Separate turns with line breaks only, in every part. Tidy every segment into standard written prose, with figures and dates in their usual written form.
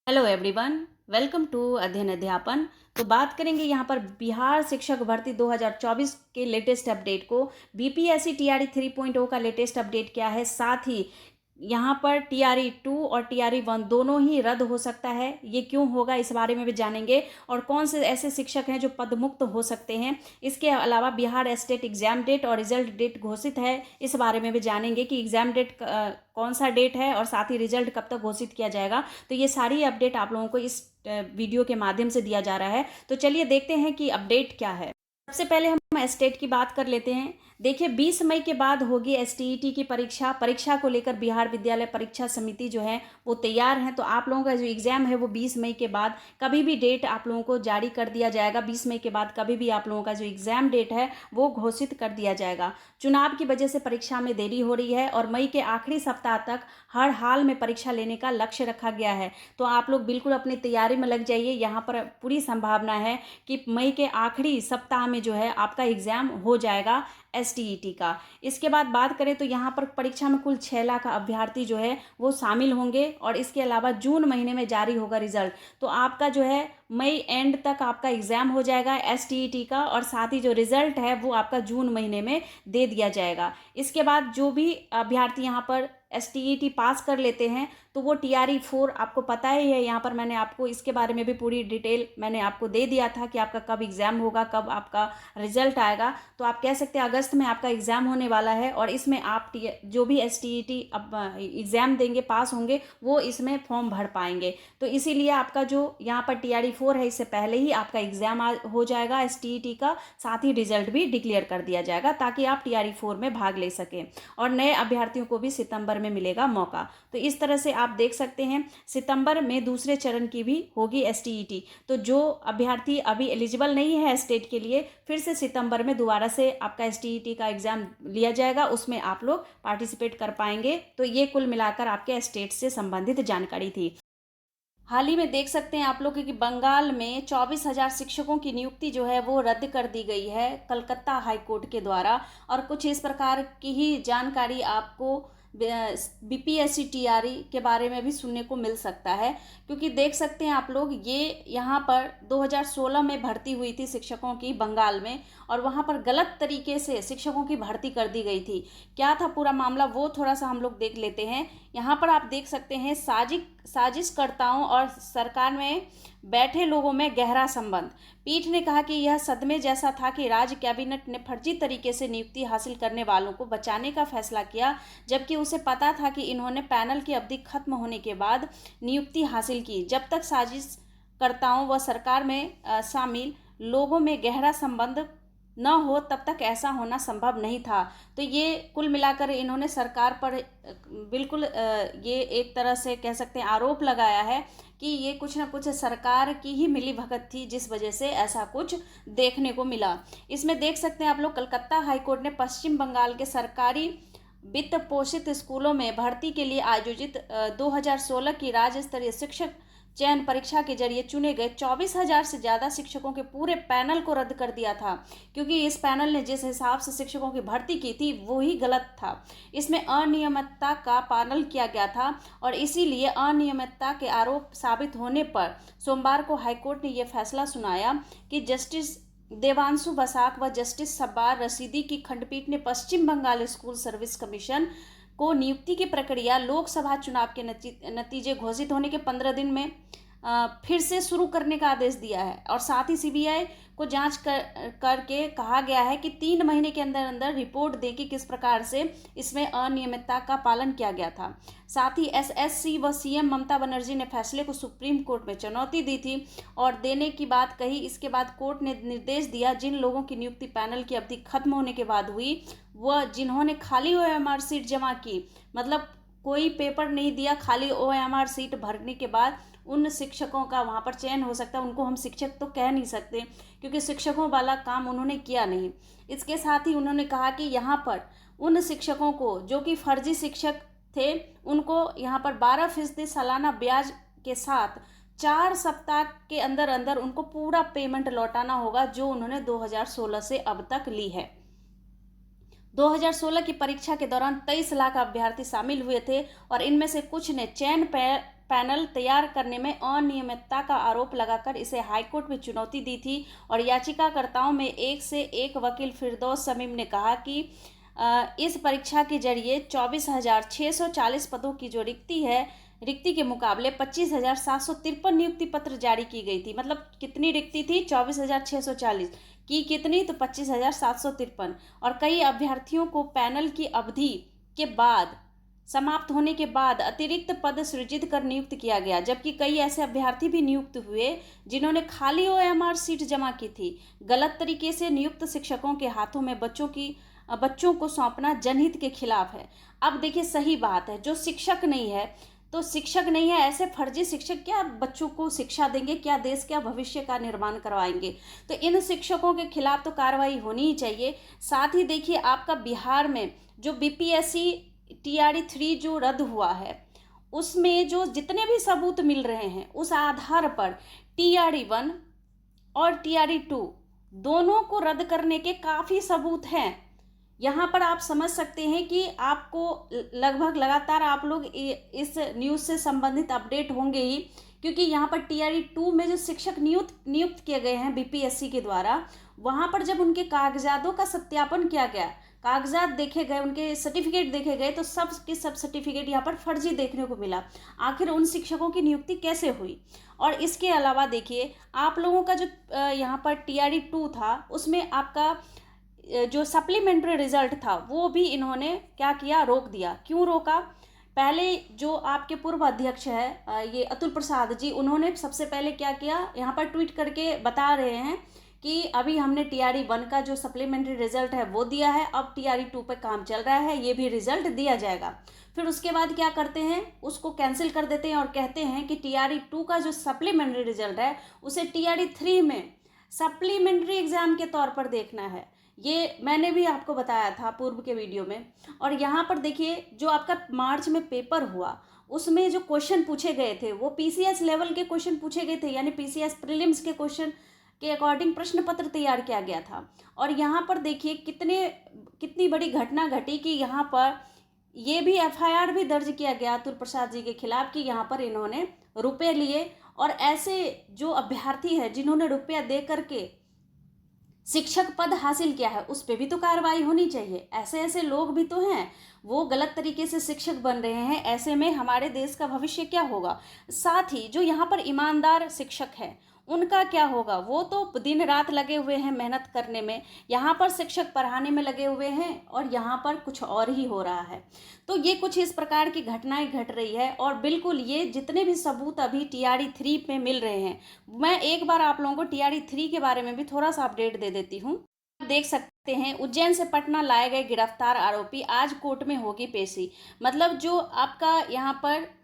Hello everyone, welcome to अध्ययन अध्यापन। तो बात करेंगे यहाँ पर बिहार शिक्षक भर्ती 2024 के लेटेस्ट अपडेट को। बीपीएससी टीआरई 3.0 का लेटेस्ट अपडेट क्या है, साथ ही यहाँ पर टीआरई 2 और टीआरई 1 दोनों ही रद्द हो सकता है, ये क्यों होगा इस बारे में भी जानेंगे। और कौन से ऐसे शिक्षक हैं जो पदमुक्त हो सकते हैं। इसके अलावा बिहार स्टेट एग्जाम डेट और रिजल्ट डेट घोषित है, इस बारे में भी जानेंगे कि एग्जाम डेट कौन सा डेट है और साथ ही रिजल्ट कब तक घोषित किया जाएगा। तो ये सारी अपडेट आप लोगों को इस वीडियो के माध्यम से दिया जा रहा है। तो चलिए देखते हैं कि अपडेट क्या है। सबसे पहले हम स्टेट की बात कर लेते हैं। देखिए, 20 मई के बाद होगी एसटीईटी की परीक्षा को लेकर बिहार विद्यालय परीक्षा समिति जो है वो तैयार है। तो आप लोगों का जो एग्जाम है वो 20 मई के बाद कभी भी डेट आप लोगों को जारी कर दिया जाएगा। 20 मई के बाद कभी भी आप लोगों का जो एग्जाम डेट है वो घोषित कर दिया जाएगा। चुनाव की वजह से परीक्षा में देरी हो रही है और मई के आखिरी सप्ताह तक हर हाल में परीक्षा लेने का लक्ष्य रखा गया है। तो आप लोग बिल्कुल अपनी तैयारी में लग जाइए। यहाँ पर पूरी संभावना है कि मई के आखिरी सप्ताह में जो है आपका एग्जाम हो जाएगा एसटीईटी का। इसके बाद बात करें तो यहाँ पर परीक्षा में कुल 6 लाख अभ्यर्थी जो है वो शामिल होंगे और इसके अलावा जून महीने में जारी होगा रिजल्ट। तो आपका जो है मई एंड तक आपका एग्जाम हो जाएगा एसटीईटी का, और साथ ही जो रिजल्ट है वो आपका जून महीने में दे दिया जाएगा। इसके बाद जो भी अभ्यर्थी यहाँ पर एसटीईटी पास कर लेते हैं तो वो टीआरई 4 आपको पता ही है। यहाँ पर मैंने आपको इसके बारे में भी पूरी डिटेल मैंने आपको दे दिया था कि आपका कब एग्जाम होगा, कब आपका रिजल्ट आएगा। तो आप कह सकते हैं अगस्त में आपका एग्जाम होने वाला है और इसमें आप जो भी एसटीईटी एग्जाम देंगे, पास होंगे, वो इसमें फॉर्म भर पाएंगे। तो इसीलिए आपका जो यहाँ पर टीआरई 4 है इससे पहले ही आपका एग्जाम हो जाएगा एसटीईटी का, साथ ही रिजल्ट भी डिक्लेयर कर दिया जाएगा ताकि आप टीआरई 4 में भाग ले सकें और नए अभ्यर्थियों को भी सितंबर में मिलेगा मौका। तो इस तरह से आप देख सकते हैं सितंबर में दूसरे चरण की भी होगी एसटीईटी। तो जो अभ्यर्थी अभी एलिजिबल नहीं है स्टेट के लिए, फिर से सितंबर में दोबारा से आपका एसटीईटी का एग्जाम लिया जाएगा, उसमें आप लोग पार्टिसिपेट कर पाएंगे। तो ये कुल मिलाकर आपके स्टेट से संबंधित जानकारी थी। हाल ही में देख सकते हैं आप लोग कि बंगाल में 24,000 शिक्षकों की नियुक्ति जो है वो रद्द कर दी गई है कलकत्ता हाईकोर्ट के द्वारा। और कुछ इस प्रकार की ही जानकारी आपको बीपीएससी टीआरई के बारे में भी सुनने को मिल सकता है, क्योंकि देख सकते हैं आप लोग ये यहाँ पर 2016 में भर्ती हुई थी शिक्षकों की बंगाल में, और वहाँ पर गलत तरीके से शिक्षकों की भर्ती कर दी गई थी। क्या था पूरा मामला वो थोड़ा सा हम लोग देख लेते हैं। यहाँ पर आप देख सकते हैं साजिशकर्ताओं और सरकार में बैठे लोगों में गहरा संबंध। पीठ ने कहा कि यह सदमे जैसा था कि राज्य कैबिनेट ने फर्जी तरीके से नियुक्ति हासिल करने वालों को बचाने का फैसला किया, जबकि उसे पता था कि इन्होंने पैनल की अवधि खत्म होने के बाद नियुक्ति हासिल की। जब तक साजिशकर्ताओं व सरकार में शामिल लोगों में गहरा संबंध न हो तब तक ऐसा होना संभव नहीं था। तो ये कुल मिलाकर इन्होंने सरकार पर बिल्कुल ये एक तरह से कह सकते हैं आरोप लगाया है कि ये कुछ ना कुछ सरकार की ही मिलीभगत थी, जिस वजह से ऐसा कुछ देखने को मिला। इसमें देख सकते हैं आप लोग कलकत्ता हाईकोर्ट ने पश्चिम बंगाल के सरकारी वित्त पोषित स्कूलों में भर्ती के लिए आयोजित 2016 की राज्य स्तरीय शिक्षक चयन परीक्षा के जरिए चुने गए 24,000 से ज़्यादा शिक्षकों के पूरे पैनल को रद्द कर दिया था, क्योंकि इस पैनल ने जिस हिसाब से शिक्षकों की भर्ती की थी वो ही गलत था। इसमें अनियमितता का पालन किया गया था और इसीलिए अनियमितता के आरोप साबित होने पर सोमवार को हाईकोर्ट ने यह फैसला सुनाया कि जस्टिस देवांशु बसाक व जस्टिस सब्बार रशीदी की खंडपीठ ने पश्चिम बंगाल स्कूल सर्विस कमीशन को नियुक्ति की प्रक्रिया लोकसभा चुनाव के नतीजे घोषित होने के 15 दिन में फिर से शुरू करने का आदेश दिया है। और साथ ही सीबीआई को जांच करके कहा गया है कि 3 महीने के अंदर अंदर रिपोर्ट दें कि किस प्रकार से इसमें अनियमितता का पालन किया गया था। साथ ही एसएससी व सीएम ममता बनर्जी ने फैसले को सुप्रीम कोर्ट में चुनौती दी थी और देने की बात कही। इसके बाद कोर्ट ने निर्देश दिया जिन लोगों की नियुक्ति पैनल की अवधि खत्म होने के बाद हुई, वह जिन्होंने खाली ओएमआर सीट जमा की, मतलब कोई पेपर नहीं दिया, खाली ओएमआर सीट भरने के बाद उन शिक्षकों का वहाँ पर चयन हो सकता है। उनको हम शिक्षक तो कह नहीं सकते क्योंकि शिक्षकों वाला काम उन्होंने किया नहीं। इसके साथ ही उन्होंने कहा कि यहाँ पर उन शिक्षकों को जो कि फर्जी शिक्षक थे उनको यहाँ पर 12% सालाना ब्याज के साथ 4 सप्ताह के अंदर अंदर उनको पूरा पेमेंट लौटाना होगा जो उन्होंने 2016 से अब तक ली है। 2016 की परीक्षा के दौरान 23 लाख अभ्यर्थी शामिल हुए थे और इनमें से कुछ ने चयन पैनल तैयार करने में अनियमितता का आरोप लगाकर इसे हाईकोर्ट में चुनौती दी थी और याचिकाकर्ताओं में एक से एक वकील फिरदौस शमीम ने कहा कि इस परीक्षा के जरिए 24,640 पदों की जो रिक्ति के मुकाबले 25,753 नियुक्ति पत्र जारी की गई थी। मतलब कितनी रिक्ति थी? 24,640 की कितनी? तो 25,753। और कई अभ्यर्थियों को पैनल की अवधि के बाद समाप्त होने के बाद अतिरिक्त पद सृजित कर नियुक्त किया गया, जबकि कई ऐसे अभ्यर्थी भी नियुक्त हुए जिन्होंने खाली OMR सीट जमा की थी। गलत तरीके से नियुक्त शिक्षकों के हाथों में बच्चों को सौंपना जनहित के खिलाफ है। अब देखिए, सही बात है, जो शिक्षक नहीं है तो शिक्षक नहीं है, ऐसे फर्जी शिक्षक क्या बच्चों को शिक्षा देंगे, क्या देश क्या भविष्य का निर्माण करवाएंगे? तो इन शिक्षकों के खिलाफ तो कार्रवाई होनी ही चाहिए। साथ ही देखिए, आपका बिहार में जो BPSC TRE 3 जो रद्द हुआ है, उसमें जो जितने भी सबूत मिल रहे हैं उस आधार पर TRE 1 और TRE 2 दोनों को रद्द करने के काफ़ी सबूत हैं। यहाँ पर आप समझ सकते हैं कि आपको लगभग लगातार आप लोग इस न्यूज़ से संबंधित अपडेट होंगे ही, क्योंकि यहाँ पर TRE 2 में जो शिक्षक नियुक्त किए गए हैं BPSC के द्वारा, वहाँ पर जब उनके कागजातों का सत्यापन किया गया, कागजात देखे गए, उनके सर्टिफिकेट देखे गए, तो सब के सब सर्टिफिकेट यहाँ पर फर्जी देखने को मिला। आखिर उन शिक्षकों की नियुक्ति कैसे हुई? और इसके अलावा देखिए, आप लोगों का जो यहाँ पर TRE 2 था, उसमें आपका जो सप्लीमेंट्री रिजल्ट था वो भी इन्होंने क्या किया? रोक दिया। क्यों रोका? पहले जो आपके पूर्व अध्यक्ष है ये अतुल प्रसाद जी, उन्होंने सबसे पहले क्या किया, यहाँ पर ट्वीट करके बता रहे हैं कि अभी हमने TRE 1 का जो सप्लीमेंट्री रिजल्ट है वो दिया है, अब TRE 2 पे काम चल रहा है, ये भी रिजल्ट दिया जाएगा। फिर उसके बाद क्या करते हैं, उसको कैंसिल कर देते हैं और कहते हैं कि TRE 2 का जो सप्लीमेंट्री रिजल्ट है उसे TRE 3 में सप्लीमेंट्री एग्जाम के तौर पर देखना है। ये मैंने भी आपको बताया था पूर्व के वीडियो में। और यहाँ पर देखिए, जो आपका मार्च में पेपर हुआ उसमें जो क्वेश्चन पूछे गए थे वो PCS लेवल के क्वेश्चन पूछे गए थे, यानी PCS प्रीलिम्स के क्वेश्चन के अकॉर्डिंग प्रश्न पत्र तैयार किया गया था। और यहाँ पर देखिए कितनी बड़ी घटना घटी कि यहाँ पर ये भी FIR भी दर्ज किया गया अतुल प्रसाद जी के खिलाफ कि यहाँ पर इन्होंने रुपये लिए। और ऐसे जो अभ्यर्थी है जिन्होंने रुपया दे करके शिक्षक पद हासिल किया है उस पर भी तो कार्रवाई होनी चाहिए। ऐसे लोग भी तो हैं, वो गलत तरीके से शिक्षक बन रहे हैं। ऐसे में हमारे देश का भविष्य क्या होगा? साथ ही जो यहाँ पर ईमानदार शिक्षक हैं उनका क्या होगा? वो तो दिन रात लगे हुए हैं मेहनत करने में, यहाँ पर शिक्षक पढ़ाने में लगे हुए हैं और यहाँ पर कुछ और ही हो रहा है। तो ये कुछ इस प्रकार की घटनाएं घट रही है। और बिल्कुल ये जितने भी सबूत अभी TRE 3 में मिल रहे हैं, मैं एक बार आप लोगों को TRE 3 के बारे में भी थोड़ा सा अपडेट दे देती हूँ। देख सकते हैं, उज्जैन से पटना लाए गए गिरफ्तार आरोपी आज कोर्ट में होगी पेशी। मतलब जो आपका यहाँ पर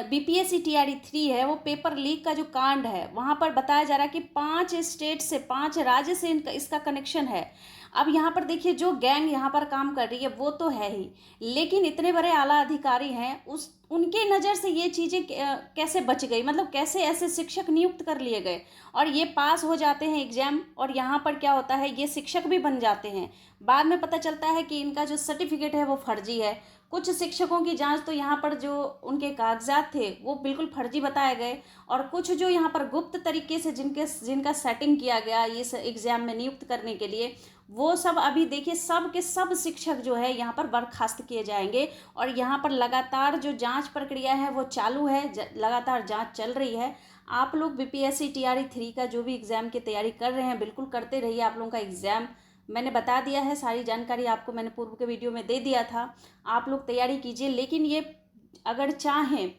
BPSC TRE 3 है, वो पेपर लीक का जो कांड है वहाँ पर बताया जा रहा है कि 5 स्टेट से 5 राज्य से इसका कनेक्शन है। अब यहाँ पर देखिए, जो गैंग यहाँ पर काम कर रही है वो तो है ही, लेकिन इतने बड़े आला अधिकारी हैं, उनके नज़र से ये चीज़ें कैसे बच गई? मतलब कैसे ऐसे शिक्षक नियुक्त कर लिए गए और ये पास हो जाते हैं एग्जाम, और यहाँ पर क्या होता है, ये शिक्षक भी बन जाते हैं। बाद में पता चलता है कि इनका जो सर्टिफिकेट है वो फर्जी है। कुछ शिक्षकों की जांच तो यहाँ पर जो उनके कागजात थे वो बिल्कुल फर्जी बताए गए, और कुछ जो यहाँ पर गुप्त तरीके से जिनका सेटिंग किया गया इस एग्जाम में नियुक्त करने के लिए, वो सब अभी देखिए सब के सब शिक्षक जो है यहाँ पर बर्खास्त किए जाएंगे। और यहाँ पर लगातार जो जांच प्रक्रिया है वो चालू है, लगातार जांच चल रही है। आप लोग BPSC TRE 3 का जो भी एग्ज़ाम की तैयारी कर रहे हैं बिल्कुल करते रहिए। आप लोगों का एग्ज़ाम मैंने बता दिया है, सारी जानकारी आपको मैंने पूर्व के वीडियो में दे दिया था। आप लोग तैयारी कीजिए, लेकिन ये अगर चाहें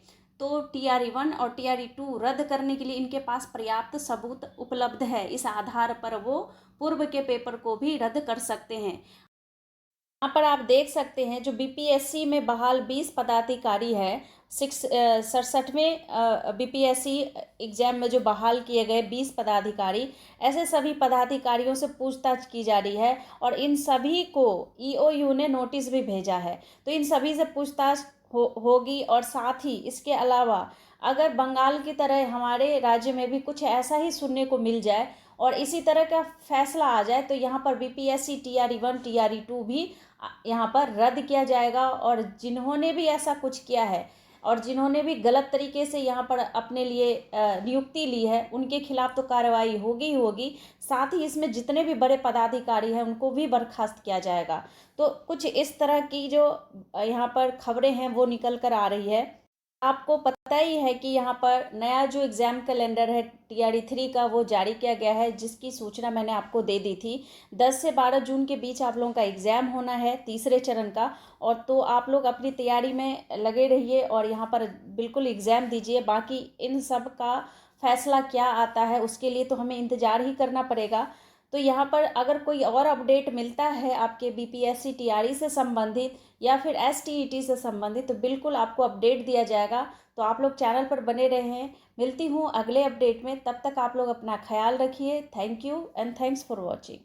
तो TRE 1 और TRE 2 रद्द करने के लिए इनके पास पर्याप्त सबूत उपलब्ध है। इस आधार पर वो पूर्व के पेपर को भी रद्द कर सकते हैं। यहाँ पर आप देख सकते हैं जो BPSC में बहाल 20 पदाधिकारी है, 67वें BPSC एग्जाम में जो बहाल किए गए 20 पदाधिकारी, ऐसे सभी पदाधिकारियों से पूछताछ की जा रही है और इन सभी को EOU ने नोटिस भी भेजा है। तो इन सभी से पूछताछ होगी। और साथ ही इसके अलावा अगर बंगाल की तरह हमारे राज्य में भी कुछ ऐसा ही सुनने को मिल जाए और इसी तरह का फैसला आ जाए तो यहाँ पर BPSC TRE 1 TRE 2 भी यहाँ पर रद्द किया जाएगा। और जिन्होंने भी ऐसा कुछ किया है और जिन्होंने भी गलत तरीके से यहाँ पर अपने लिए नियुक्ति ली है उनके खिलाफ तो कार्रवाई होगी ही होगी। साथ ही इसमें जितने भी बड़े पदाधिकारी हैं उनको भी बर्खास्त किया जाएगा। तो कुछ इस तरह की जो यहाँ पर खबरें हैं वो निकल कर आ रही है। आपको पता ही है कि यहाँ पर नया जो एग्ज़ाम कैलेंडर है टीआरई 3 का वो जारी किया गया है, जिसकी सूचना मैंने आपको दे दी थी। 10 से 12 जून के बीच आप लोगों का एग्ज़ाम होना है तीसरे चरण का। और तो आप लोग अपनी तैयारी में लगे रहिए और यहाँ पर बिल्कुल एग्ज़ाम दीजिए। बाकी इन सब का फैसला क्या आता है उसके लिए तो हमें इंतज़ार ही करना पड़ेगा। तो यहाँ पर अगर कोई और अपडेट मिलता है आपके बीपीएससी टीआरई से संबंधित या फिर एसटीईटी से संबंधित तो बिल्कुल आपको अपडेट दिया जाएगा। तो आप लोग चैनल पर बने रहें। मिलती हूँ अगले अपडेट में, तब तक आप लोग अपना ख्याल रखिए। Thank you and thanks for watching.